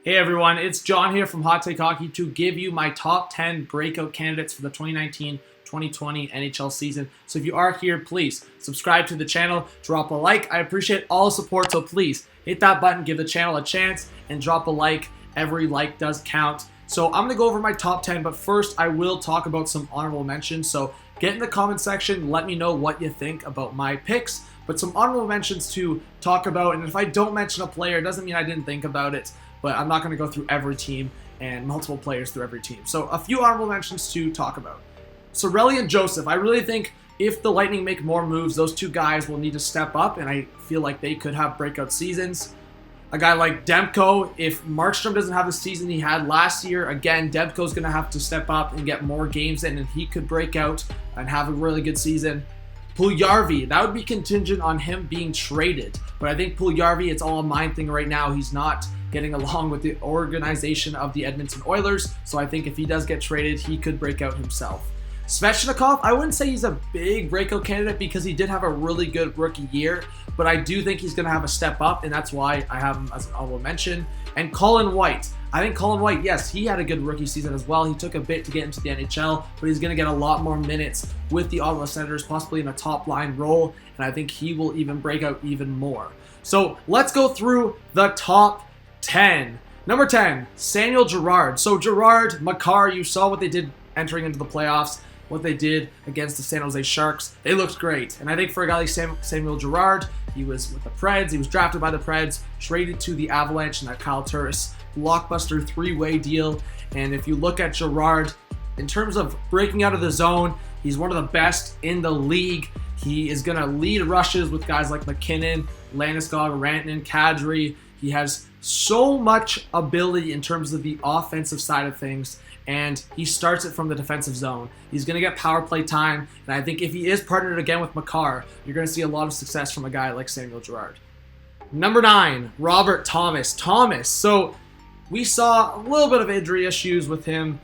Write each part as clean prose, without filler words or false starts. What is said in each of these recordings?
Hey everyone, it's John here from Hot Take Hockey to give you my top 10 breakout candidates for the 2019-2020 NHL season. So if you are here, please subscribe to the channel, drop a like. I appreciate all the support, so please hit that button, give the channel a chance, and drop a like. Every like does count. So I'm going to go over my top 10, but first I will talk about some honorable mentions. So get in the comment section, let me know what you think about my picks, but some honorable mentions to talk about. And if I don't mention a player, it doesn't mean I didn't think about it. But I'm not going to go through every team and multiple players through every team. So a few honorable mentions to talk about. Cirelli and Joseph. I really think if the Lightning make more moves, those two guys will need to step up, and I feel like they could have breakout seasons. A guy like Demko, if Markstrom doesn't have the season he had last year, again, Demko's going to have to step up and get more games in, and he could break out and have a really good season. Puljujarvi, that would be contingent on him being traded. But I think Puljujarvi, it's all a mind thing right now. He's not getting along with the organization of the Edmonton Oilers. So I think if he does get traded, he could break out himself. Svechnikov, I wouldn't say he's a big breakout candidate because he did have a really good rookie year. But I do think he's going to have a step up, and that's why I have him as an honorable mention. And Colin White. I think Colin White, yes, he had a good rookie season as well. He took a bit to get into the NHL, but he's going to get a lot more minutes with the Ottawa Senators, possibly in a top-line role, and I think he will even break out even more. So let's go through the top 10. Number 10, Samuel Gerard. So Gerard, Makar, you saw what they did entering into the playoffs, what they did against the San Jose Sharks. They looked great, and I think for a guy like Samuel Gerard, he was with the Preds, he was drafted by the Preds, traded to the Avalanche in that Kyle Turris blockbuster three-way deal. And if you look at Gerard, in terms of breaking out of the zone, he's one of the best in the league. He is going to lead rushes with guys like McKinnon, Landeskog, Rantanen, Kadri. He has so much ability in terms of the offensive side of things, and he starts it from the defensive zone. He's going to get power play time, and I think if he is partnered again with Makar, you're going to see a lot of success from a guy like Samuel Gerard. Number 9, Robert Thomas. So we saw a little bit of injury issues with him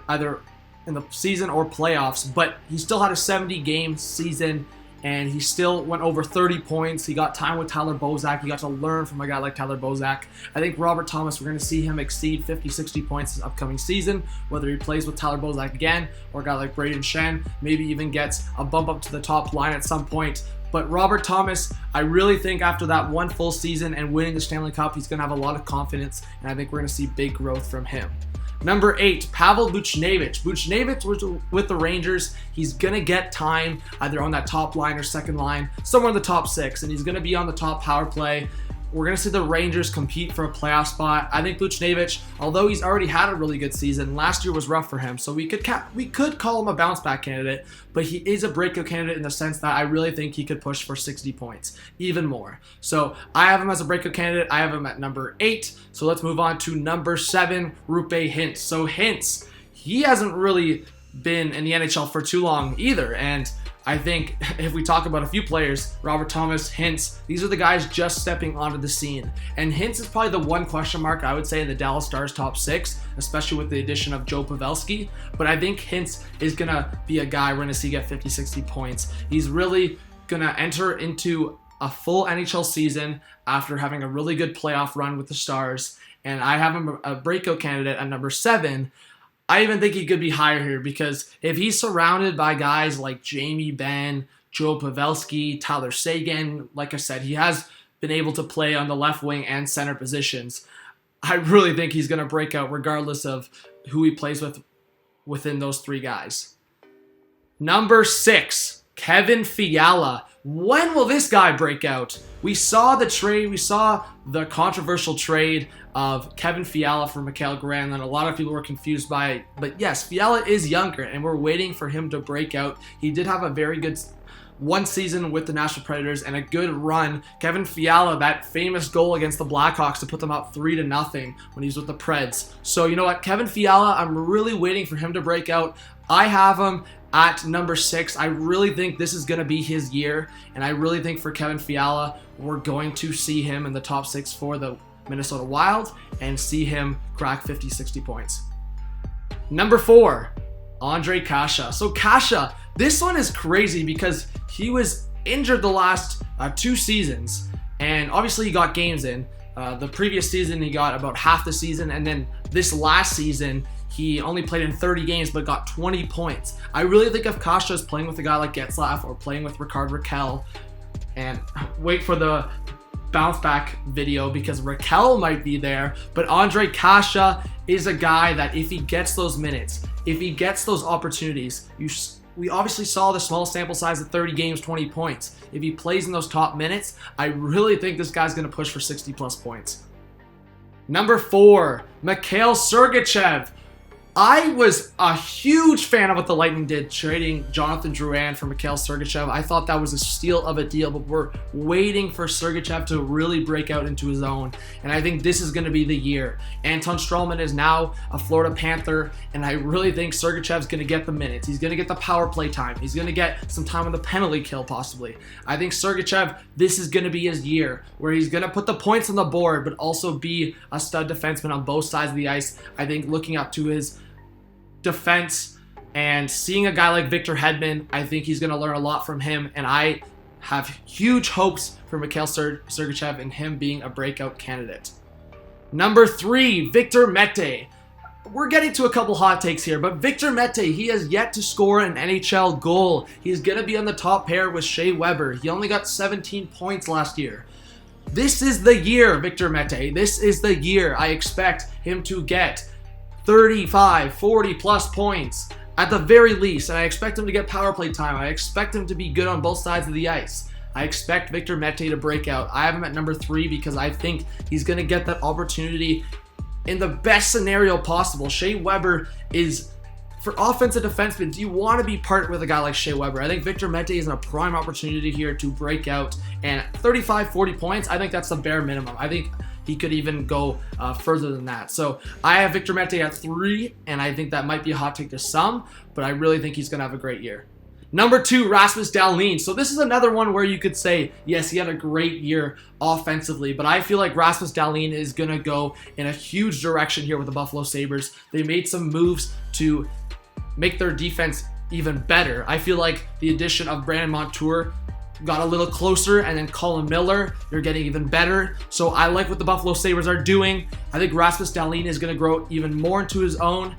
either in the season or playoffs, but he still had a 70-game season, and he still went over 30 points. He got time with Tyler Bozak. He got to learn from a guy like Tyler Bozak. I think Robert Thomas, we're going to see him exceed 50, 60 points this upcoming season, whether he plays with Tyler Bozak again or a guy like Braden Shen, maybe even gets a bump up to the top line at some point. But Robert Thomas, I really think after that one full season and winning the Stanley Cup, he's going to have a lot of confidence, and I think we're going to see big growth from him. Number 8, Pavel Buchnevich. Buchnevich was with the Rangers. He's going to get time either on that top line or second line, somewhere in the top 6, and he's going to be on the top power play. We're going to see the Rangers compete for a playoff spot. I think Buchnevich, although he's already had a really good season, last year was rough for him, so we could call him a bounce back candidate, but he is a breakout candidate in the sense that I really think he could push for 60 points, even more. So I have him as a breakout candidate. I have him at number 8. So let's move on to number 7, Roope Hintz. So Hintz, he hasn't really been in the NHL for too long either, and I think if we talk about a few players, Robert Thomas, Hintz, these are the guys just stepping onto the scene. And Hintz is probably the one question mark I would say in the Dallas Stars top 6, especially with the addition of Joe Pavelski. But I think Hintz is going to be a guy we're going to see get 50, 60 points. He's really going to enter into a full NHL season after having a really good playoff run with the Stars. And I have him a breakout candidate at number 7. I even think he could be higher here because if he's surrounded by guys like Jamie Benn, Joe Pavelski, Tyler Seguin, like I said, he has been able to play on the left wing and center positions. I really think he's going to break out regardless of who he plays with within those 3 guys. Number 6, Kevin Fiala. When will this guy break out? We saw the trade, we saw the controversial trade of Kevin Fiala for Mikael Granlund. A lot of people were confused by it. But yes, Fiala is younger, and we're waiting for him to break out. He did have a very good one season with the Nashville Predators and a good run. Kevin Fiala, that famous goal against the Blackhawks to put them up 3-0 when he was with the Preds. So you know what? Kevin Fiala, I'm really waiting for him to break out. I have him at number 6. I really think this is going to be his year, and I really think for Kevin Fiala, we're going to see him in the top 6 for the Minnesota Wild and see him crack 50, 60 points. Number 4, Ondrej Kase. So Kase, this one is crazy because he was injured the last 2 seasons, and obviously he got games in, The previous season, he got about half the season, and then this last season, he only played in 30 games but got 20 points. I really think if Kase is playing with a guy like Getzlaf or playing with Rickard Rakell, and wait for the bounce back video because Rakell might be there, but Andre Kase is a guy that if he gets those minutes, if he gets those opportunities, we obviously saw the small sample size of 30 games, 20 points. If he plays in those top minutes, I really think this guy's going to push for 60 plus points. Number 4, Mikhail Sergachev. I was a huge fan of what the Lightning did trading Jonathan Drouin for Mikhail Sergachev. I thought that was a steal of a deal, but we're waiting for Sergachev to really break out into his own, and I think this is going to be the year. Anton Stralman is now a Florida Panther, and I really think Sergachev's going to get the minutes. He's going to get the power play time. He's going to get some time on the penalty kill, possibly. I think Sergachev, this is going to be his year, where he's going to put the points on the board, but also be a stud defenseman on both sides of the ice. I think looking up to his defense and seeing a guy like Victor Hedman, I think he's going to learn a lot from him, and I have huge hopes for Mikhail Sergachev and him being a breakout candidate. Number 3, Victor Mete. We're getting to a couple hot takes here, but Victor Mete, he has yet to score an NHL goal. He's going to be on the top pair with Shea Weber. He only got 17 points last year. This is the year, Victor Mete. This is the year I expect him to get 35, 40 plus points at the very least, and I expect him to get power play time. I expect him to be good on both sides of the ice. I expect Victor Mete to break out. I have him at number 3 because I think he's going to get that opportunity in the best scenario possible. Shea Weber is, for offensive defensemen, do you want to be partnered with a guy like Shea Weber? I think Victor Mete is in a prime opportunity here to break out, and 35, 40 points, I think that's the bare minimum. I think he could even go further than that. So I have Victor Mete at 3, and I think that might be a hot take to some, but I really think he's going to have a great year. Number 2, Rasmus Dahlin. So this is another one where you could say, yes, he had a great year offensively, but I feel like Rasmus Dahlin is going to go in a huge direction here with the Buffalo Sabres. They made some moves to make their defense even better. I feel like the addition of Brandon Montour got a little closer, and then Colin Miller, they're getting even better. So I like what the Buffalo Sabres are doing. I think Rasmus Dahlin is going to grow even more into his own.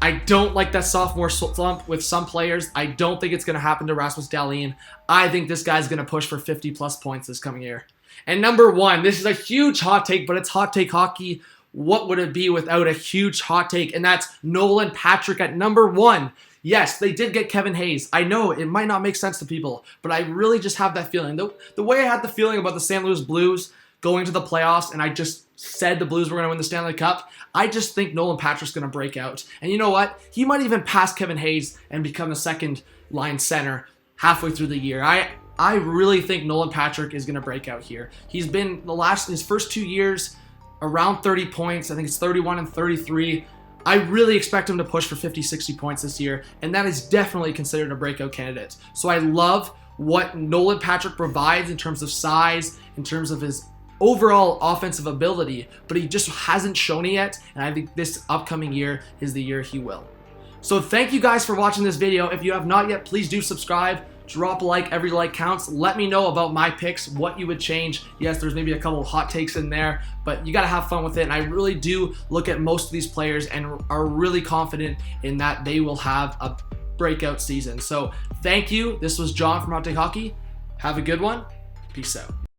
I don't like that sophomore slump with some players. I don't think it's going to happen to Rasmus Dahlin. I think this guy's going to push for 50 plus points this coming year. And number 1, this is a huge hot take, but it's hot take hockey. What would it be without a huge hot take? And that's Nolan Patrick at number 1. Yes, they did get Kevin Hayes. I know it might not make sense to people, but I really just have that feeling. The way I had the feeling about the St. Louis Blues going to the playoffs, and I just said the Blues were going to win the Stanley Cup, I just think Nolan Patrick's going to break out. And you know what? He might even pass Kevin Hayes and become the second line center halfway through the year. I really think Nolan Patrick is going to break out here. He's been his first 2 years around 30 points. I think it's 31 and 33. I really expect him to push for 50, 60 points this year, and that is definitely considered a breakout candidate. So I love what Nolan Patrick provides in terms of size, in terms of his overall offensive ability, but he just hasn't shown it yet, and I think this upcoming year is the year he will. So thank you guys for watching this video. If you have not yet, please do subscribe. Drop a like. Every like counts. Let me know about my picks, what you would change. Yes, there's maybe a couple of hot takes in there, but you got to have fun with it. And I really do look at most of these players and are really confident in that they will have a breakout season. So thank you. This was John from RPO Hockey. Have a good one. Peace out.